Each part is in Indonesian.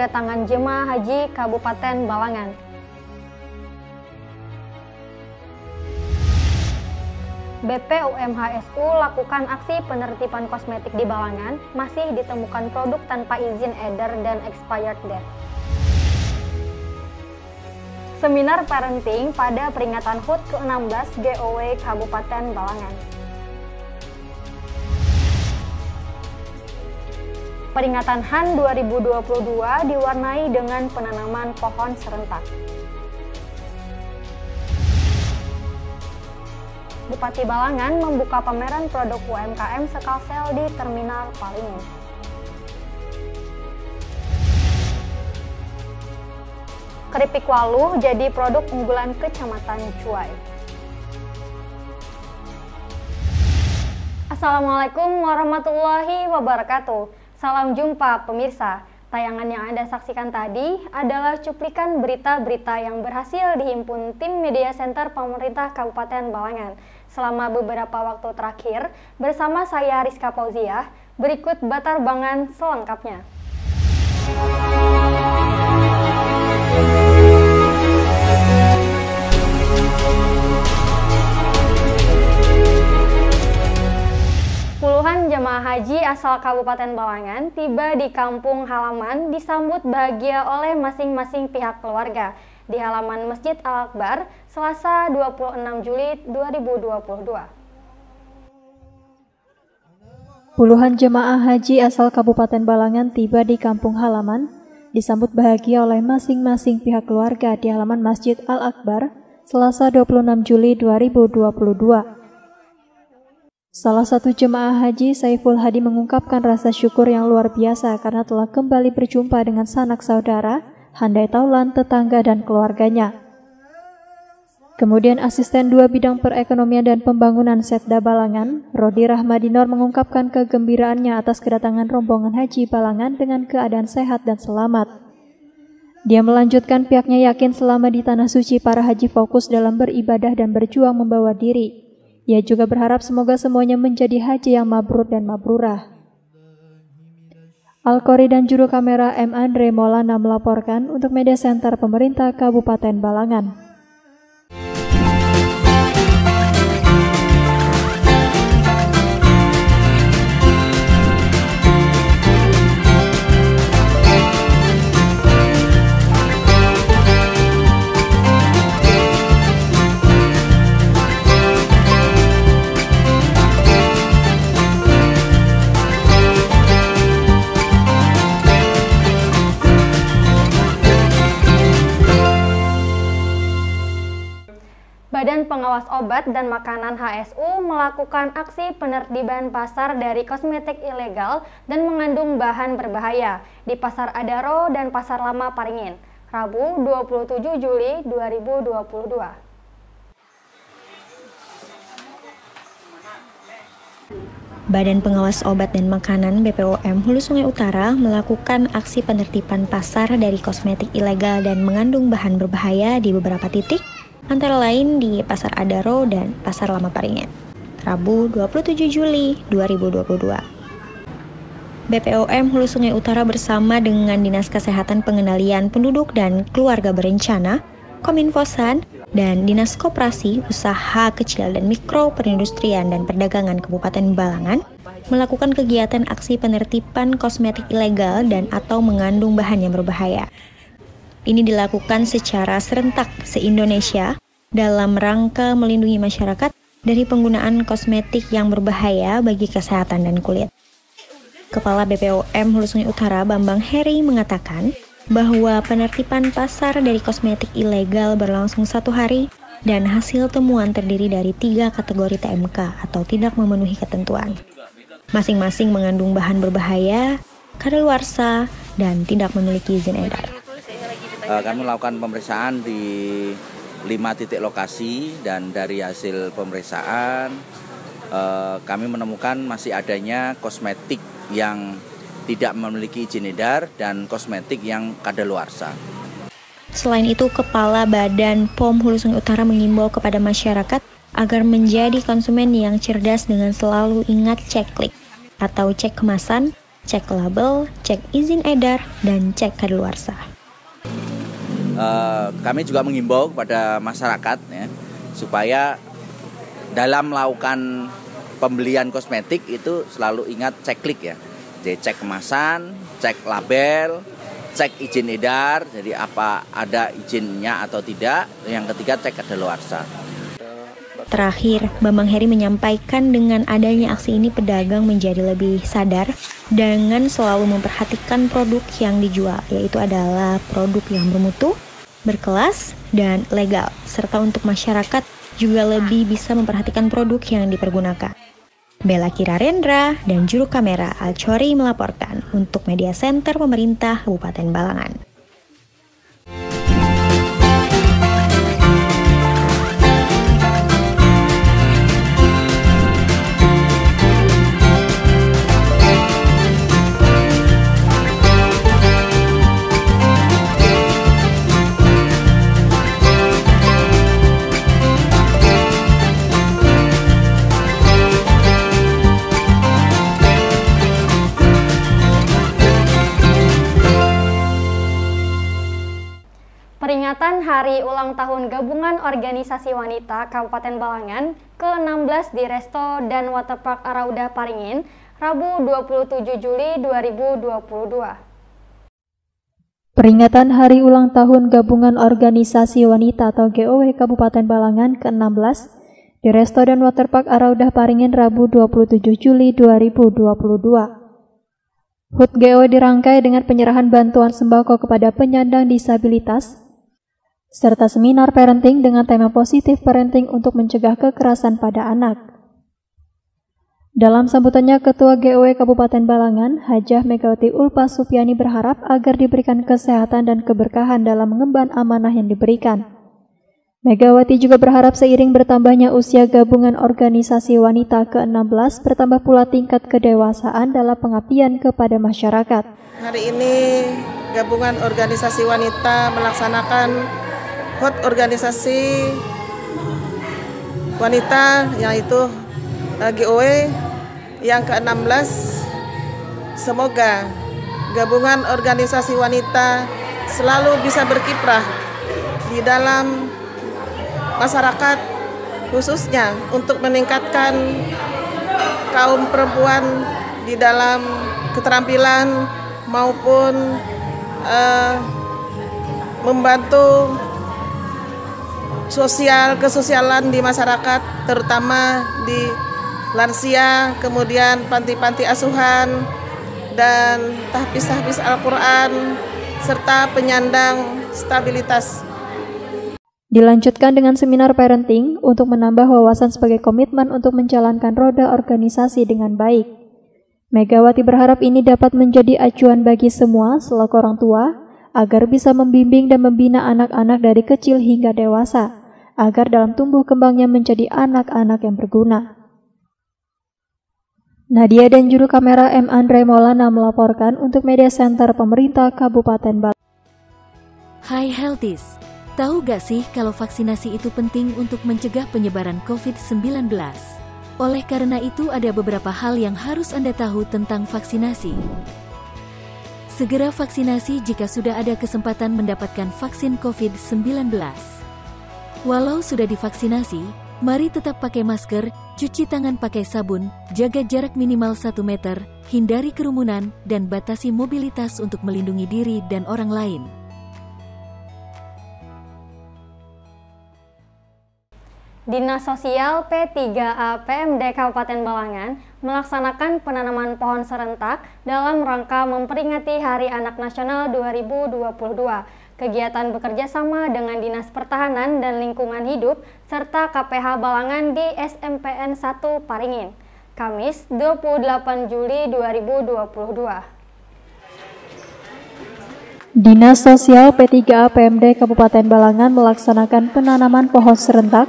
kedatangan jemaah haji Kabupaten Balangan. BPUM-HSU lakukan aksi penertiban kosmetik di Balangan, masih ditemukan produk tanpa izin edar dan expired date. Seminar parenting pada peringatan HUT ke-16 GOW Kabupaten Balangan. Peringatan HAN 2022 diwarnai dengan penanaman pohon serentak. Bupati Balangan membuka pameran produk UMKM Sekalsel di Terminal Palingin. Keripik Waluh jadi produk unggulan Kecamatan Cuai. Assalamualaikum warahmatullahi wabarakatuh. Salam jumpa pemirsa. Tayangan yang Anda saksikan tadi adalah cuplikan berita-berita yang berhasil dihimpun tim Media Center Pemerintah Kabupaten Balangan selama beberapa waktu terakhir bersama saya Rizka Pauziah. Berikut batarbangan selengkapnya. Puluhan jemaah haji asal Kabupaten Balangan tiba di kampung halaman disambut bahagia oleh masing-masing pihak keluarga di halaman Masjid Al-Akbar Selasa 26 Juli 2022. Puluhan jemaah haji asal Kabupaten Balangan tiba di kampung halaman disambut bahagia oleh masing-masing pihak keluarga di halaman Masjid Al-Akbar Selasa 26 Juli 2022. Salah satu jemaah haji Saiful Hadi mengungkapkan rasa syukur yang luar biasa karena telah kembali berjumpa dengan sanak saudara, handai taulan, tetangga, dan keluarganya. Kemudian Asisten 2 Bidang Perekonomian dan Pembangunan Setda Balangan, Rodi Rahmadinor mengungkapkan kegembiraannya atas kedatangan rombongan haji Balangan dengan keadaan sehat dan selamat. Dia melanjutkan pihaknya yakin selama di Tanah Suci para haji fokus dalam beribadah dan berjuang membawa diri. Ia juga berharap semoga semuanya menjadi haji yang mabrur dan mabrurah. Al-Qori dan juru kamera M. Andre Maulana melaporkan untuk Media Center Pemerintah Kabupaten Balangan. Badan Pengawas Obat dan Makanan HSU melakukan aksi penertiban pasar dari kosmetik ilegal dan mengandung bahan berbahaya di Pasar Adaro dan Pasar Lama Paringin, Rabu 27 Juli 2022. Badan Pengawas Obat dan Makanan BPOM Hulu Sungai Utara melakukan aksi penertiban pasar dari kosmetik ilegal dan mengandung bahan berbahaya di beberapa titik, antara lain di Pasar Adaro dan Pasar Lama Paringin, Rabu 27 Juli 2022. BPOM Hulu Sungai Utara bersama dengan Dinas Kesehatan Pengendalian Penduduk dan Keluarga Berencana, Kominfosan, dan Dinas Koperasi, Usaha Kecil dan Mikro Perindustrian dan Perdagangan Kabupaten Balangan melakukan kegiatan aksi penertiban kosmetik ilegal dan atau mengandung bahan yang berbahaya. Ini dilakukan secara serentak se-Indonesia dalam rangka melindungi masyarakat dari penggunaan kosmetik yang berbahaya bagi kesehatan dan kulit. Kepala BPOM Hulu Sungai Utara Bambang Heri mengatakan bahwa penertiban pasar dari kosmetik ilegal berlangsung 1 hari dan hasil temuan terdiri dari 3 kategori TMK atau tidak memenuhi ketentuan. Masing-masing mengandung bahan berbahaya, kadaluarsa, dan tidak memiliki izin edar. Kami melakukan pemeriksaan di 5 titik lokasi dan dari hasil pemeriksaan kami menemukan masih adanya kosmetik yang tidak memiliki izin edar dan kosmetik yang kadaluarsa. Selain itu, Kepala Badan POM Hulu Sungai Utara mengimbau kepada masyarakat agar menjadi konsumen yang cerdas dengan selalu ingat cek klik atau cek kemasan cek label, cek izin edar, dan cek kadaluarsa. Kami juga mengimbau kepada masyarakat ya, supaya dalam melakukan pembelian kosmetik itu selalu ingat cek klik ya. Jadi cek kemasan, cek label, cek izin edar, jadi apa ada izinnya atau tidak. Yang ketiga cek kadaluarsa. Terakhir, Bambang Heri menyampaikan dengan adanya aksi ini pedagang menjadi lebih sadar dengan selalu memperhatikan produk yang dijual, yaitu adalah produk yang bermutu, berkelas, dan legal, serta untuk masyarakat juga lebih bisa memperhatikan produk yang dipergunakan. Bella Kirarendra dan juru kamera Alchori melaporkan untuk Media Center Pemerintah Kabupaten Balangan. Peringatan Hari Ulang Tahun Gabungan Organisasi Wanita Kabupaten Balangan ke-16 di Resto dan Waterpark Araudah Paringin, Rabu 27 Juli 2022. Peringatan Hari Ulang Tahun Gabungan Organisasi Wanita atau GOW Kabupaten Balangan ke-16 di Resto dan Waterpark Araudah Paringin, Rabu 27 Juli 2022. HUT GOW dirangkai dengan penyerahan bantuan sembako kepada penyandang disabilitas, serta seminar parenting dengan tema positif parenting untuk mencegah kekerasan pada anak. Dalam sambutannya, Ketua GOW Kabupaten Balangan, Hajah Megawati Ulfa Supiani berharap agar diberikan kesehatan dan keberkahan dalam mengemban amanah yang diberikan. Megawati juga berharap seiring bertambahnya usia gabungan organisasi wanita ke-16, bertambah pula tingkat kedewasaan dalam pengabdian kepada masyarakat. Hari ini gabungan organisasi wanita melaksanakan HUT organisasi wanita, yaitu GOW yang ke-16. Semoga gabungan organisasi wanita selalu bisa berkiprah di dalam masyarakat, khususnya untuk meningkatkan kaum perempuan di dalam keterampilan maupun membantu kesosialan di masyarakat, terutama di lansia, kemudian panti-panti asuhan, dan tahfiz Al-Quran, serta penyandang stabilitas. Dilanjutkan dengan seminar parenting untuk menambah wawasan sebagai komitmen untuk menjalankan roda organisasi dengan baik. Megawati berharap ini dapat menjadi acuan bagi semua selaku orang tua, agar bisa membimbing dan membina anak-anak dari kecil hingga dewasa, agar dalam tumbuh kembangnya menjadi anak-anak yang berguna. Nadia dan juru kamera M. Andre Maulana melaporkan untuk Media Center Pemerintah Kabupaten Balangan. Hai Healthies, tahu gak sih kalau vaksinasi itu penting untuk mencegah penyebaran COVID-19? Oleh karena itu ada beberapa hal yang harus Anda tahu tentang vaksinasi. Segera vaksinasi jika sudah ada kesempatan mendapatkan vaksin COVID-19. Walau sudah divaksinasi, mari tetap pakai masker, cuci tangan pakai sabun, jaga jarak minimal 1 meter, hindari kerumunan, dan batasi mobilitas untuk melindungi diri dan orang lain. Dinas Sosial P3A PMD Kabupaten Balangan melaksanakan penanaman pohon serentak dalam rangka memperingati Hari Anak Nasional 2022. Kegiatan bekerja sama dengan Dinas Pertahanan dan Lingkungan Hidup serta KPH Balangan di SMPN 1 Paringin, Kamis 28 Juli 2022. Dinas Sosial P3A PMD Kabupaten Balangan melaksanakan penanaman pohon serentak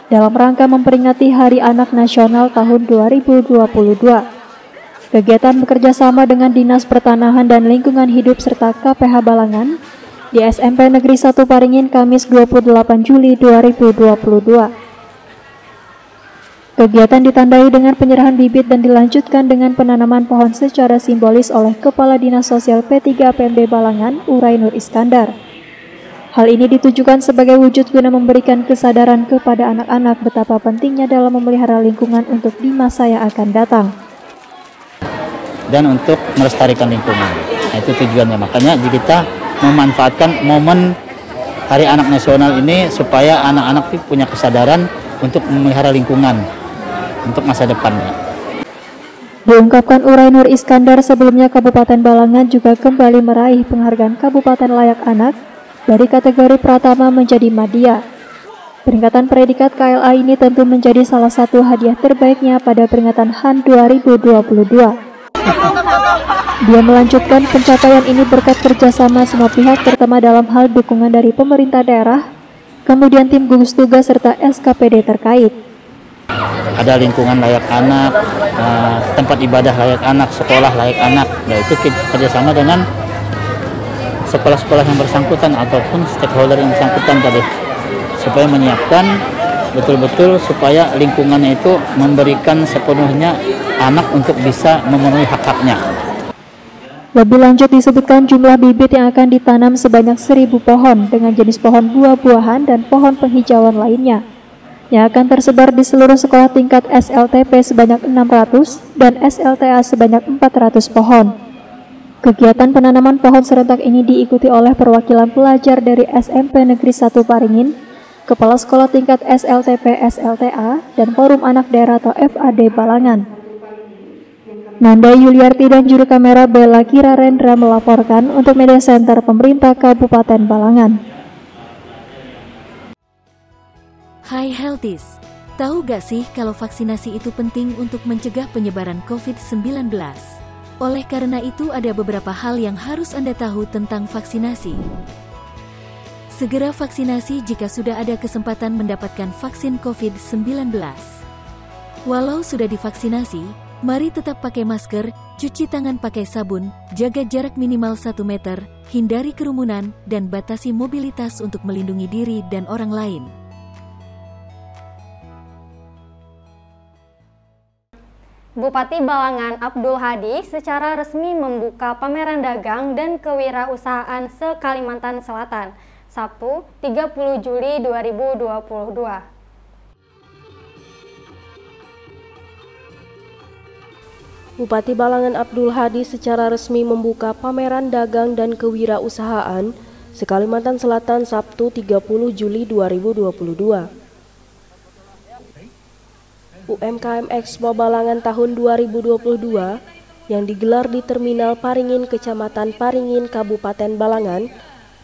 dalam rangka memperingati Hari Anak Nasional tahun 2022. Kegiatan bekerja sama dengan Dinas Pertanahan dan Lingkungan Hidup serta KPH Balangan di SMP Negeri 1 Paringin, Kamis 28 Juli 2022. Kegiatan ditandai dengan penyerahan bibit dan dilanjutkan dengan penanaman pohon secara simbolis oleh Kepala Dinas Sosial P3 APMD Balangan, Urai Nur Iskandar. Hal ini ditujukan sebagai wujud guna memberikan kesadaran kepada anak-anak betapa pentingnya dalam memelihara lingkungan untuk di masa yang akan datang. Dan untuk melestarikan lingkungan, nah, itu tujuannya. Makanya kita memanfaatkan momen Hari Anak Nasional ini supaya anak-anak punya kesadaran untuk memelihara lingkungan untuk masa depannya. Diungkapkan Urai Nur Iskandar, sebelumnya Kabupaten Balangan juga kembali meraih penghargaan Kabupaten Layak Anak dari kategori Pratama menjadi Madya. Peringatan predikat KLA ini tentu menjadi salah satu hadiah terbaiknya pada peringatan HAN 2022. Dia melanjutkan pencapaian ini berkat kerjasama semua pihak, terutama dalam hal dukungan dari pemerintah daerah, kemudian tim gugus tugas serta SKPD terkait. Ada lingkungan layak anak, tempat ibadah layak anak, sekolah layak anak. Nah, itu kerjasama dengan sekolah-sekolah yang bersangkutan ataupun stakeholder yang bersangkutan tadi, supaya menyiapkan betul-betul supaya lingkungannya itu memberikan sepenuhnya anak untuk bisa memenuhi hak-haknya. Lebih lanjut disebutkan jumlah bibit yang akan ditanam sebanyak 1000 pohon dengan jenis pohon buah-buahan dan pohon penghijauan lainnya yang akan tersebar di seluruh sekolah tingkat SLTP sebanyak 600 dan SLTA sebanyak 400 pohon. Kegiatan penanaman pohon serentak ini diikuti oleh perwakilan pelajar dari SMP Negeri 1 Paringin, Kepala Sekolah Tingkat SLTP SLTA, dan Forum Anak Daerah atau FAD Balangan. Nanda Yuliarti dan juru kamera Bella Kirarendra melaporkan untuk Media Center Pemerintah Kabupaten Balangan. Hai Healthies, tahu gak sih kalau vaksinasi itu penting untuk mencegah penyebaran COVID-19? Oleh karena itu ada beberapa hal yang harus Anda tahu tentang vaksinasi. Segera vaksinasi jika sudah ada kesempatan mendapatkan vaksin COVID-19. Walau sudah divaksinasi, mari tetap pakai masker, cuci tangan pakai sabun, jaga jarak minimal 1 meter, hindari kerumunan, dan batasi mobilitas untuk melindungi diri dan orang lain. Bupati Balangan Abdul Hadi secara resmi membuka pameran dagang dan kewirausahaan se-Kalimantan Selatan, Sabtu 30 Juli 2022. Bupati Balangan Abdul Hadi secara resmi membuka pameran dagang dan kewirausahaan se-Kalimantan Selatan Sabtu 30 Juli 2022. UMKM Expo Balangan tahun 2022 yang digelar di Terminal Paringin, Kecamatan Paringin, Kabupaten Balangan,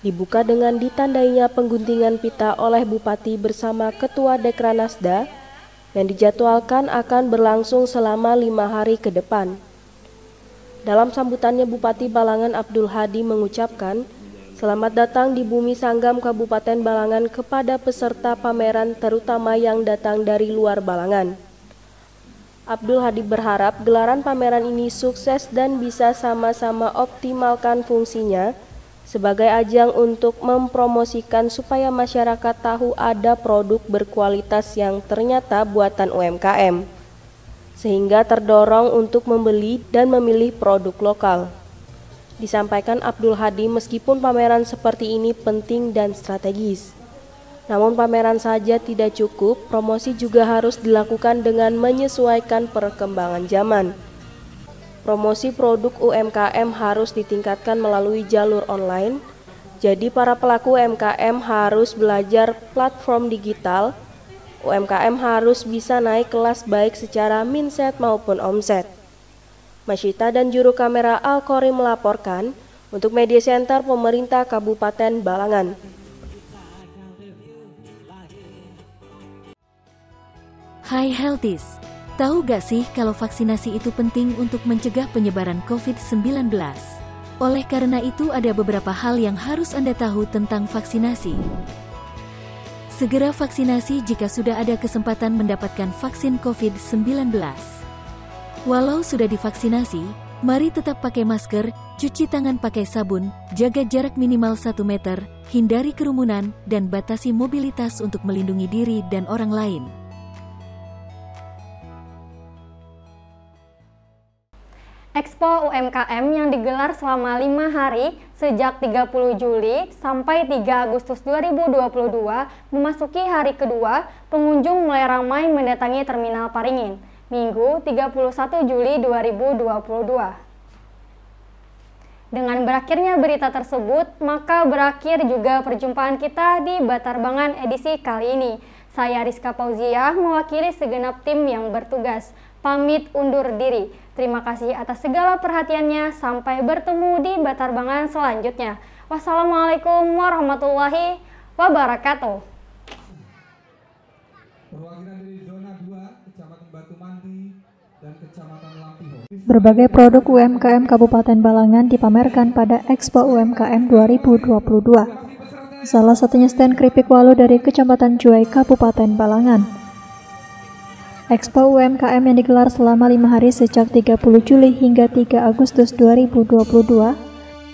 dibuka dengan ditandainya pengguntingan pita oleh Bupati bersama Ketua Dekranasda yang dijadwalkan akan berlangsung selama 5 hari ke depan. Dalam sambutannya, Bupati Balangan Abdul Hadi mengucapkan, "Selamat datang di Bumi Sanggam Kabupaten Balangan kepada peserta pameran terutama yang datang dari luar Balangan." Abdul Hadi berharap gelaran pameran ini sukses dan bisa sama-sama optimalkan fungsinya sebagai ajang untuk mempromosikan supaya masyarakat tahu ada produk berkualitas yang ternyata buatan UMKM, sehingga terdorong untuk membeli dan memilih produk lokal. Disampaikan Abdul Hadi, meskipun pameran seperti ini penting dan strategis, namun pameran saja tidak cukup, promosi juga harus dilakukan dengan menyesuaikan perkembangan zaman. Promosi produk UMKM harus ditingkatkan melalui jalur online, jadi para pelaku UMKM harus belajar platform digital. UMKM harus bisa naik kelas baik secara mindset maupun omset. Masyita dan juru kamera Al-Qori melaporkan untuk Media Center Pemerintah Kabupaten Balangan. Hai Healthies, tahu gak sih kalau vaksinasi itu penting untuk mencegah penyebaran COVID-19? Oleh karena itu ada beberapa hal yang harus Anda tahu tentang vaksinasi. Segera vaksinasi jika sudah ada kesempatan mendapatkan vaksin COVID-19. Walau sudah divaksinasi, mari tetap pakai masker, cuci tangan pakai sabun, jaga jarak minimal 1 meter, hindari kerumunan, dan batasi mobilitas untuk melindungi diri dan orang lain. Expo UMKM yang digelar selama 5 hari sejak 30 Juli sampai 3 Agustus 2022 memasuki hari kedua, pengunjung mulai ramai mendatangi Terminal Paringin, Minggu 31 Juli 2022. Dengan berakhirnya berita tersebut, maka berakhir juga perjumpaan kita di Batarbangan edisi kali ini. Saya Rizka Pauziah mewakili segenap tim yang bertugas. Pamit undur diri. Terima kasih atas segala perhatiannya. Sampai bertemu di Batarbangan selanjutnya. Wassalamualaikum warahmatullahi wabarakatuh. Perwakilan dari zona 2, Kecamatan Batu Manti dan Kecamatan Lampiho. Berbagai produk UMKM Kabupaten Balangan dipamerkan pada Expo UMKM 2022. Salah satunya stand keripik walu dari Kecamatan Juai, Kabupaten Balangan. Expo UMKM yang digelar selama 5 hari sejak 30 Juli hingga 3 Agustus 2022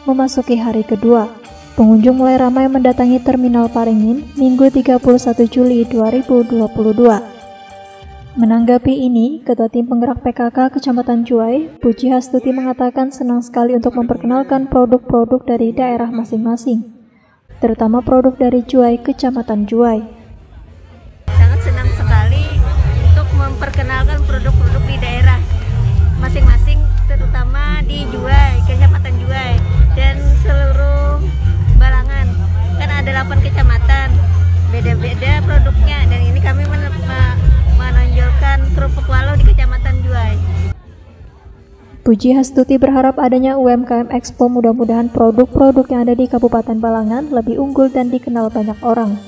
memasuki hari kedua. Pengunjung mulai ramai mendatangi Terminal Paringin Minggu 31 Juli 2022. Menanggapi ini, Ketua Tim Penggerak PKK Kecamatan Juai, Puji Hastuti mengatakan senang sekali untuk memperkenalkan produk-produk dari daerah masing-masing, terutama produk dari Juai, Kecamatan Juai. Memperkenalkan produk-produk di daerah masing-masing, terutama di Juai, Kecamatan Juai, dan seluruh Balangan. Kan ada 8 kecamatan, beda-beda produknya, dan ini kami menonjolkan kerupuk walau di Kecamatan Juai. Puji Hastuti berharap adanya UMKM Expo mudah-mudahan produk-produk yang ada di Kabupaten Balangan lebih unggul dan dikenal banyak orang.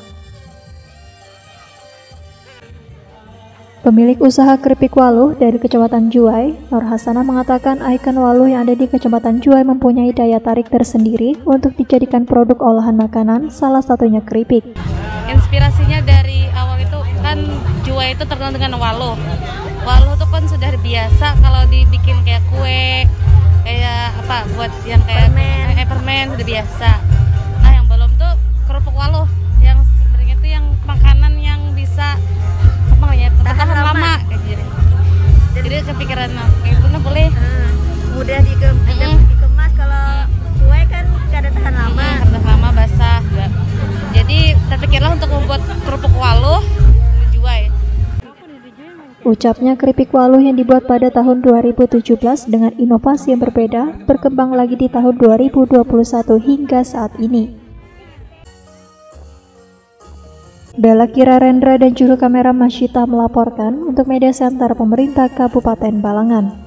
Pemilik usaha keripik waluh dari Kecamatan Juai, Nur Hasanah mengatakan ikon waluh yang ada di Kecamatan Juai mempunyai daya tarik tersendiri untuk dijadikan produk olahan makanan, salah satunya keripik. Inspirasinya dari awal itu kan Juai itu terkenal dengan waluh. Waluh itu kan sudah biasa kalau dibikin kayak kue, kayak apa buat yang kayak permen sudah biasa. Nah yang belum tuh kerupuk waluh yang sebenarnya itu yang makanan yang bisa tahan lama kayak gitu. Jadi kepikiran itu boleh mudah dikemas. Kalau kue kan kada tahan lama, basah juga. Jadi terpikirlah untuk membuat kerupuk waluh di Juai. Ucapnya keripik waluh yang dibuat pada tahun 2017 dengan inovasi yang berbeda berkembang lagi di tahun 2021 hingga saat ini. Bella Kira Rendra dan juru kamera Masyita melaporkan untuk Media Center Pemerintah Kabupaten Balangan.